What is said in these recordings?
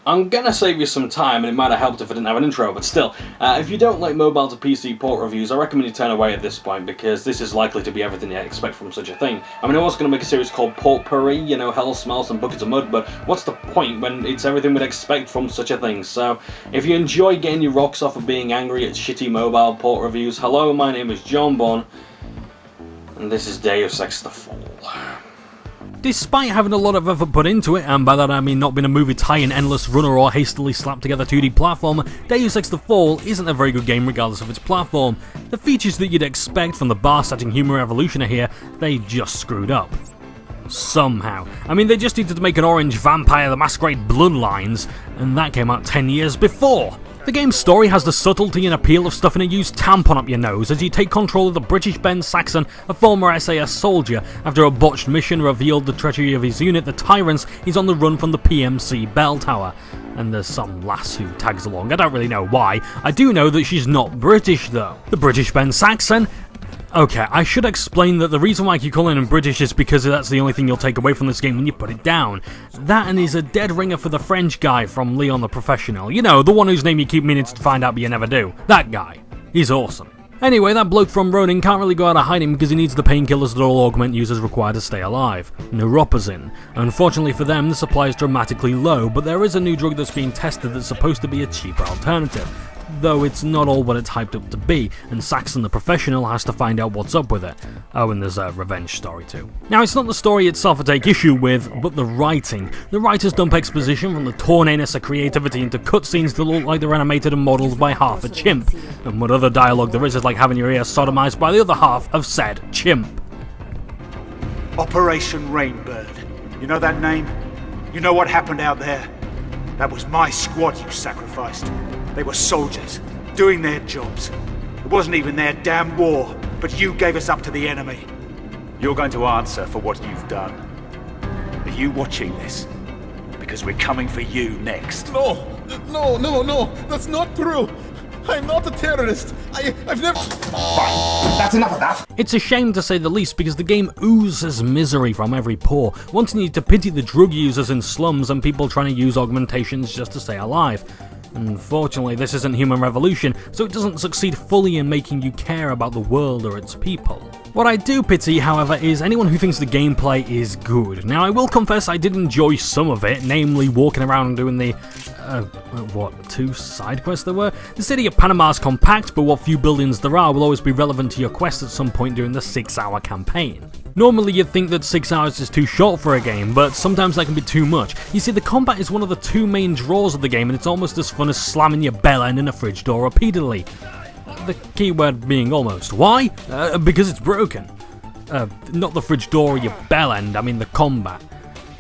I'm gonna save you some time, and it might have helped if I didn't have an intro, but still, if you don't like mobile to PC port reviews, I recommend you turn away at this point, because this is likely to be everything you expect from such a thing. I mean, I was gonna make a series called Potpourri, you know, hell smells and buckets of mud, but what's the point when it's everything we'd expect from such a thing? So, if you enjoy getting your rocks off of being angry at shitty mobile port reviews, hello, my name is Johnbonne, and this is Deus Ex the Fall. Despite having a lot of effort put into it, and by that I mean not being a movie tie-in, endless runner or hastily slapped together 2D platformer, Deus Ex the Fall isn't a very good game regardless of its platform. The features that you'd expect from the bar-setting human revolution are here, they just screwed up. Somehow. I mean, they just needed to make an orange Vampire the Masquerade Bloodlines, and that came out 10 years before. The game's story has the subtlety and appeal of stuffing a used tampon up your nose as you take control of the British Ben Saxon, a former SAS soldier. After a botched mission revealed the treachery of his unit, the Tyrants, he's on the run from the PMC bell tower. And there's some lass who tags along. I don't really know why. I do know that she's not British though. The British Ben Saxon? Okay, I should explain that the reason why I keep calling him British is because that's the only thing you'll take away from this game when you put it down. That, and he's a dead ringer for the French guy from Leon the Professional. You know, the one whose name you keep meaning to find out but you never do. That guy. He's awesome. Anyway, that bloke from Ronin can't really go out of hiding because he needs the painkillers that all augment users require to stay alive. Neuropozyne. Unfortunately for them, the supply is dramatically low, but there is a new drug that's being tested that's supposed to be a cheaper alternative. Though it's not all what it's hyped up to be, and Saxon the Professional has to find out what's up with it. Oh, and there's a revenge story too. Now, it's not the story itself I take issue with, but the writing. The writers dump exposition from the tornadoes of creativity into cutscenes that look like they're animated and modelled by half a chimp, and what other dialogue there is like having your ear sodomized by the other half of said chimp. Operation Rainbird. You know that name? You know what happened out there? That was my squad you sacrificed. They were soldiers, doing their jobs. It wasn't even their damn war, but you gave us up to the enemy. You're going to answer for what you've done. Are you watching this? Because we're coming for you next. No, that's not true. I'm not a terrorist. I've never... Fine, that's enough of that. It's a shame to say the least because the game oozes misery from every pore, wanting you to pity the drug users in slums and people trying to use augmentations just to stay alive. Unfortunately, this isn't Human Revolution, so it doesn't succeed fully in making you care about the world or its people. What I do pity, however, is anyone who thinks the gameplay is good. Now, I will confess I did enjoy some of it, namely walking around and doing the... two side quests there were? The city of Panama is compact, but what few buildings there are will always be relevant to your quest at some point during the 6-hour campaign. Normally you'd think that 6 hours is too short for a game, but sometimes that can be too much. You see, the combat is one of the two main draws of the game, and it's almost as fun as slamming your bell end in a fridge door repeatedly. The keyword being almost. Why? Because it's broken. Not the fridge door or your bell end, I mean the combat.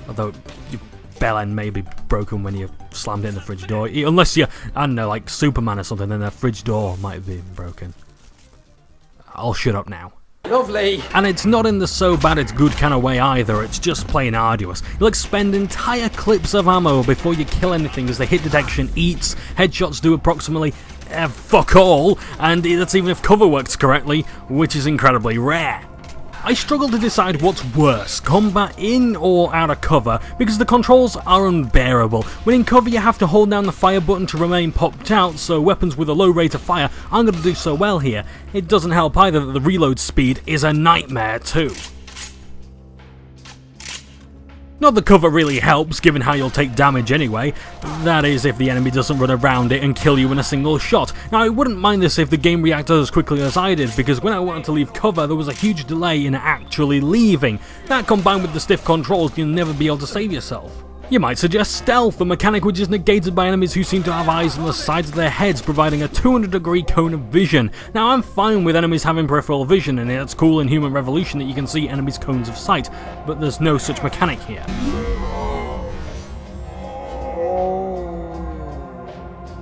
Although, your bell end may be broken when you slammed it in the fridge door. Unless you're, I don't know, like Superman or something, then the fridge door might be broken. I'll shut up now. Lovely. And it's not in the so bad it's good kind of way either, it's just plain arduous. You'll expend entire clips of ammo before you kill anything as the hit detection eats, headshots do approximately fuck all, and that's even if cover works correctly, which is incredibly rare. I struggle to decide what's worse, combat in or out of cover, because the controls are unbearable. When in cover you have to hold down the fire button to remain popped out, so weapons with a low rate of fire aren't going to do so well here. It doesn't help either that the reload speed is a nightmare too. Not that cover really helps, given how you'll take damage anyway. That is, if the enemy doesn't run around it and kill you in a single shot. Now, I wouldn't mind this if the game reacted as quickly as I did, because when I wanted to leave cover, there was a huge delay in actually leaving. That combined with the stiff controls, you'll never be able to save yourself. You might suggest stealth, a mechanic which is negated by enemies who seem to have eyes on the sides of their heads, providing a 200-degree cone of vision. Now, I'm fine with enemies having peripheral vision, and it's cool in Human Revolution that you can see enemies' cones of sight, but there's no such mechanic here.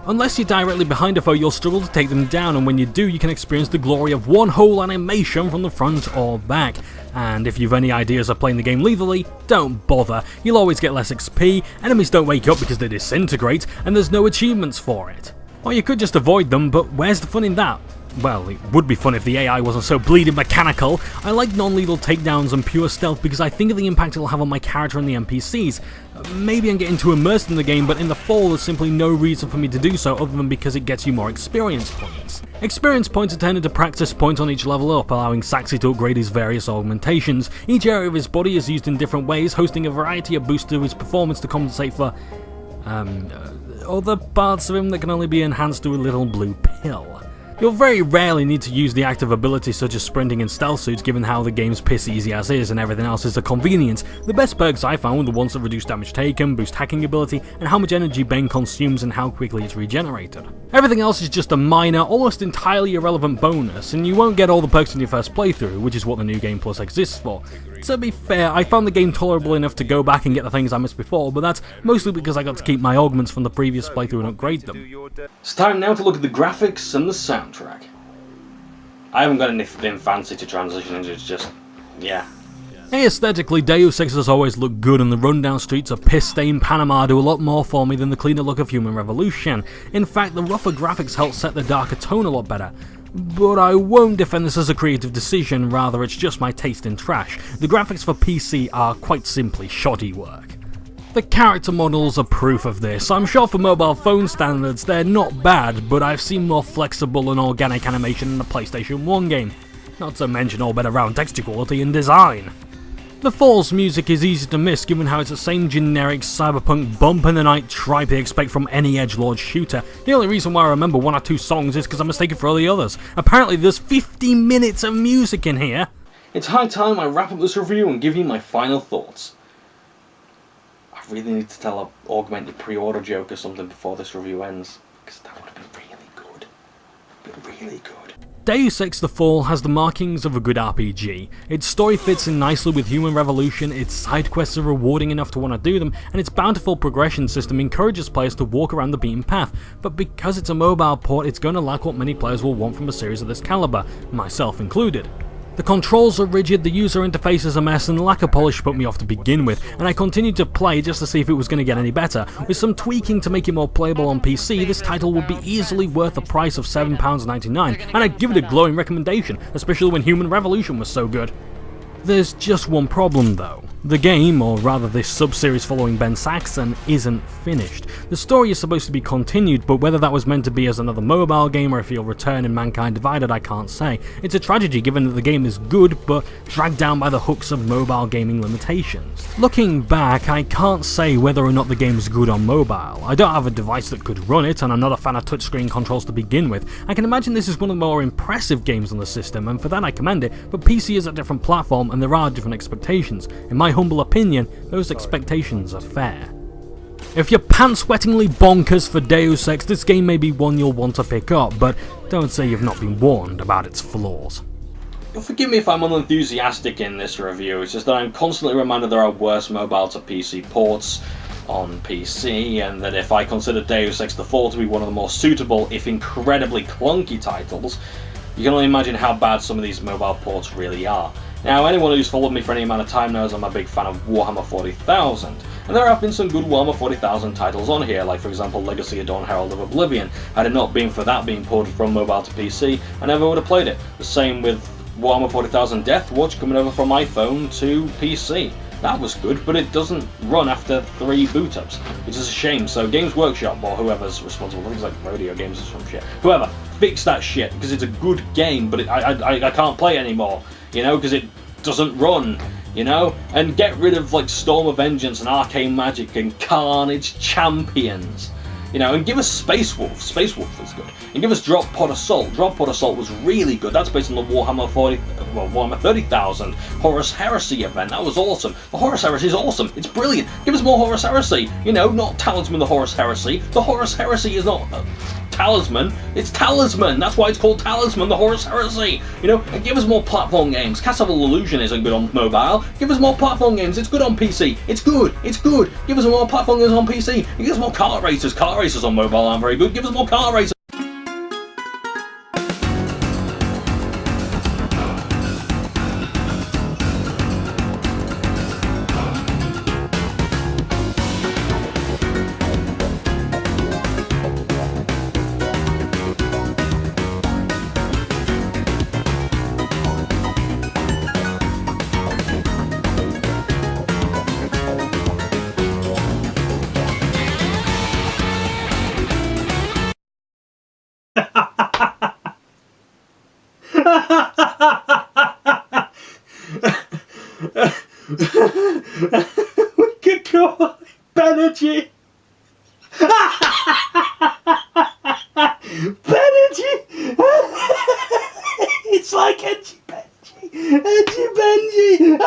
Unless you're directly behind a foe, you'll struggle to take them down, and when you do, you can experience the glory of one whole animation from the front or back. And if you've any ideas of playing the game lethally, don't bother. You'll always get less XP, enemies don't wake up because they disintegrate, and there's no achievements for it. Or you could just avoid them, but where's the fun in that? Well, it would be fun if the AI wasn't so bleeding mechanical. I like non-lethal takedowns and pure stealth because I think of the impact it'll have on my character and the NPCs. Maybe I'm getting too immersed in the game, but in the fall there's simply no reason for me to do so other than because it gets you more experience points. Experience points are turned into practice points on each level up, allowing Saxy to upgrade his various augmentations. Each area of his body is used in different ways, hosting a variety of boosts to his performance to compensate for other parts of him that can only be enhanced to a little blue pill. You'll very rarely need to use the active abilities such as sprinting and stealth suits given how the game's piss easy as is and everything else is a convenience. The best perks I found were the ones that reduce damage taken, boost hacking ability, and how much energy Bane consumes and how quickly it's regenerated. Everything else is just a minor, almost entirely irrelevant bonus, and you won't get all the perks in your first playthrough, which is what the New Game Plus exists for. To be fair, I found the game tolerable enough to go back and get the things I missed before, but that's mostly because I got to keep my augments from the previous playthrough and upgrade them. It's time now to look at the graphics and the soundtrack. I haven't got anything fancy to transition into, it's just, yeah. Aesthetically, Deus Ex has always looked good, and the rundown streets of piss-stained Panama do a lot more for me than the cleaner look of Human Revolution. In fact, the rougher graphics help set the darker tone a lot better. But I won't defend this as a creative decision, rather it's just my taste in trash. The graphics for PC are quite simply shoddy work. The character models are proof of this. I'm sure for mobile phone standards they're not bad, but I've seen more flexible and organic animation in the PlayStation 1 game. Not to mention all better round texture quality and design. The Fall's music is easy to miss given how it's the same generic cyberpunk bump in the night tripe you expect from any edgelord shooter. The only reason why I remember one or two songs is because I'm mistaken for all the others. Apparently there's 50 minutes of music in here. It's high time I wrap up this review and give you my final thoughts. I really need to tell a augmented pre-order joke or something before this review ends, because that would be really good. Really good. Deus Ex The Fall has the markings of a good RPG. Its story fits in nicely with Human Revolution, its side quests are rewarding enough to want to do them, and its bountiful progression system encourages players to walk around the beaten path, but because it's a mobile port it's going to lack what many players will want from a series of this caliber, myself included. The controls are rigid, the user interface is a mess, and the lack of polish put me off to begin with, and I continued to play just to see if it was going to get any better. With some tweaking to make it more playable on PC, this title would be easily worth the price of £7.99, and I'd give it a glowing recommendation, especially when Human Revolution was so good. There's just one problem though. The game, or rather this sub-series following Ben Saxon, isn't finished. The story is supposed to be continued, but whether that was meant to be as another mobile game or if he'll return in Mankind Divided I can't say. It's a tragedy given that the game is good, but dragged down by the hooks of mobile gaming limitations. Looking back, I can't say whether or not the game's good on mobile. I don't have a device that could run it, and I'm not a fan of touchscreen controls to begin with. I can imagine this is one of the more impressive games on the system, and for that I commend it, but PC is a different platform and there are different expectations. In my humble opinion, those expectations are fair. If you're pants-wettingly bonkers for Deus Ex, this game may be one you'll want to pick up, but don't say you've not been warned about its flaws. You'll forgive me if I'm unenthusiastic in this review, it's just that I'm constantly reminded there are worse mobile to PC ports on PC, and that if I consider Deus Ex The Fall to be one of the more suitable, if incredibly clunky titles, you can only imagine how bad some of these mobile ports really are. Now, anyone who's followed me for any amount of time knows I'm a big fan of Warhammer 40,000, and there have been some good Warhammer 40,000 titles on here, like for example Legacy of Dawn Herald of Oblivion. Had it not been for that being ported from mobile to PC, I never would have played it. The same with Warhammer 40,000 Deathwatch coming over from iPhone to PC. That was good, but it doesn't run after 3 boot ups, which is a shame. So Games Workshop, or whoever's responsible, things like Rodeo Games or some shit, whoever, fix that shit, because it's a good game, but I can't play it anymore, you know, because it doesn't run, you know, and get rid of like Storm of Vengeance and Arcane Magic and Carnage Champions, you know, and give us Space Wolf. Space Wolf was good, and give us Drop Pod Assault. Drop Pod Assault was really good. That's based on the Warhammer 30,000 Horus Heresy event. That was awesome. The Horus Heresy is awesome. It's brilliant. Give us more Horus Heresy. You know, not Talisman the Horus Heresy. The Horus Heresy is not Talisman, it's Talisman. That's why it's called Talisman, the Horus Heresy. You know, and give us more platform games. Castle Illusion isn't good on mobile. Give us more platform games. It's good on PC. It's good. It's good. Give us more platform games on PC. Give us more kart racers. Kart racers on mobile aren't very good. Give us more kart racers. Benji! Benji! It's like Edgy Benji! Edgy Benji!